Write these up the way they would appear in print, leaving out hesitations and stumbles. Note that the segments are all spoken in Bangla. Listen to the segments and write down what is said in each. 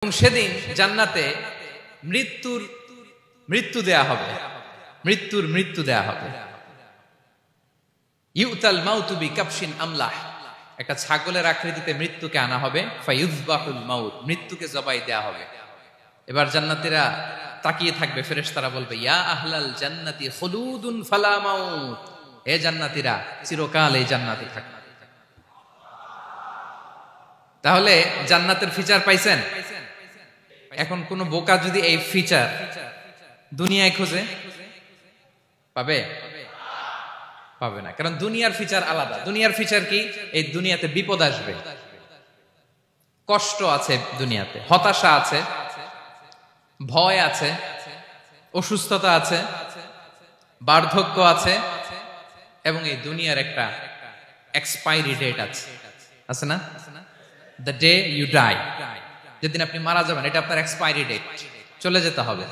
এবং সেদিন জান্নাতে মৃত্যু দেয়া হবে, মৃত্যু দেয়া হবে। ইউতাল মাউতু বিকাবশিন আমলাহ, একটা ছাগলের আকৃতিতে মৃত্যুকে আনা হবে। ফায়ুযবাহুল মাউত, মৃত্যুকে জবাই দেয়া হবে। এবার জান্নাতীরা তাকিয়ে থাকবে, ফেরেশতারা বলবে ইয়া আহলাল জান্নাতি খুলুদুন ফালা মাউত, হে জান্নাতীরা চিরকাল এই জান্নাতে থাকবে। তাহলে জান্নাতের ফিচার পাইছেন? এখন কোন বোকা যদি এই ফিচার দুনিয়ায় খোঁজে পাবে? পাবে না, কারণ দুনিয়ার ফিচার আলাদা। দুনিয়ার ফিচার কি? এই দুনিয়াতে বিপদ আসবে, কষ্ট আছে, দুনিয়াতে হতাশা আছে, ভয় আছে, অসুস্থতা আছে, বার্ধক্য আছে, এবং এই দুনিয়ার একটা এক্সপায়ারি ডেট আছে না? দ্য ডে ইউ ডাই, যেদিন আপনি মারা যাবেন, এটা আপনার এক্সপায়ারি ডেট, চলে যেতে হবে,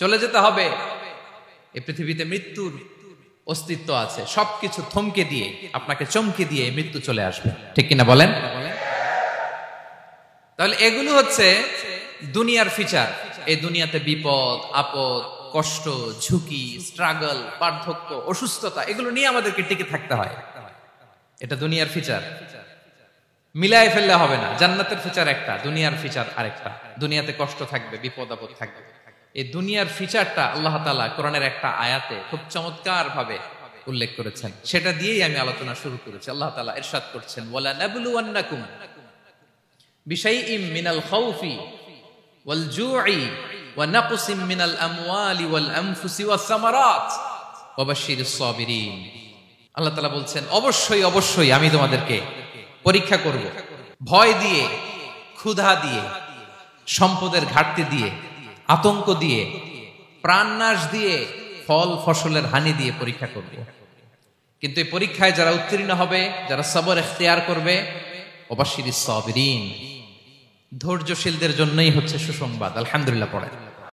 চলে যেতে হবে। এই পৃথিবীতে মৃত্যুর অস্তিত্ব আছে, সবকিছু থমকে দিয়ে, আপনাকে চমকে দিয়ে মৃত্যু চলে আসবে, ঠিক কিনা বলেন? তাহলে এগুলো হচ্ছে দুনিয়ার ফিচার। এই দুনিয়াতে বিপদ আপদ, কষ্ট, ঝুঁকি, স্ট্রাগল, বার্ধক্য, অসুস্থতা, এগুলো নিয়ে আমাদেরকে টিকে থাকতে হয়। এটা দুনিয়ার ফিচার, মিলায় ফেললে হবে না। জান্নাতের ফিচার একটা, দুনিয়ার ফিচার আরেকটা। দুনিয়াতে কষ্ট থাকবে, বিপদ আপদ থাকবে। এই দুনিয়ার ফিচারটা আল্লাহ তাআলা কোরআনের একটা আয়াতে খুব চমৎকার ভাবে উল্লেখ করেছেন, সেটা দিয়েই আমি আলোচনা শুরু করেছি। আল্লাহ তাআলা ইরশাদ করছেন ওয়ালা নাবলুওয়ান্নাকুম বিশাইইম মিনাল খাউফি ওয়াল জুই ওয়া নাকসিম মিনাল আমওয়ালি ওয়াল আনফুসি ওয়াস সামারাত ওয়া বাশশিরিস সাবিরিন। আল্লাহ তাআলা বলছেন অবশ্যই অবশ্যই আমি তোমাদেরকে পরীক্ষা করব, ভয় দিয়ে, ক্ষুধা দিয়ে, সম্পদের ঘাটতি দিয়ে, আতঙ্ক দিয়ে, প্রাণনাশ দিয়ে, ফল ফসলের হানি দিয়ে পরীক্ষা করব। কিন্তু এই পরীক্ষায় যারা উত্তীর্ণ হবে, যারা সবর ইখতিয়ার করবে, ওয়াবাশশিরিস সাবিরিন, ধৈর্যশীলদের জন্যই হচ্ছে সুসংবাদ। আলহামদুলিল্লাহ পড়ে।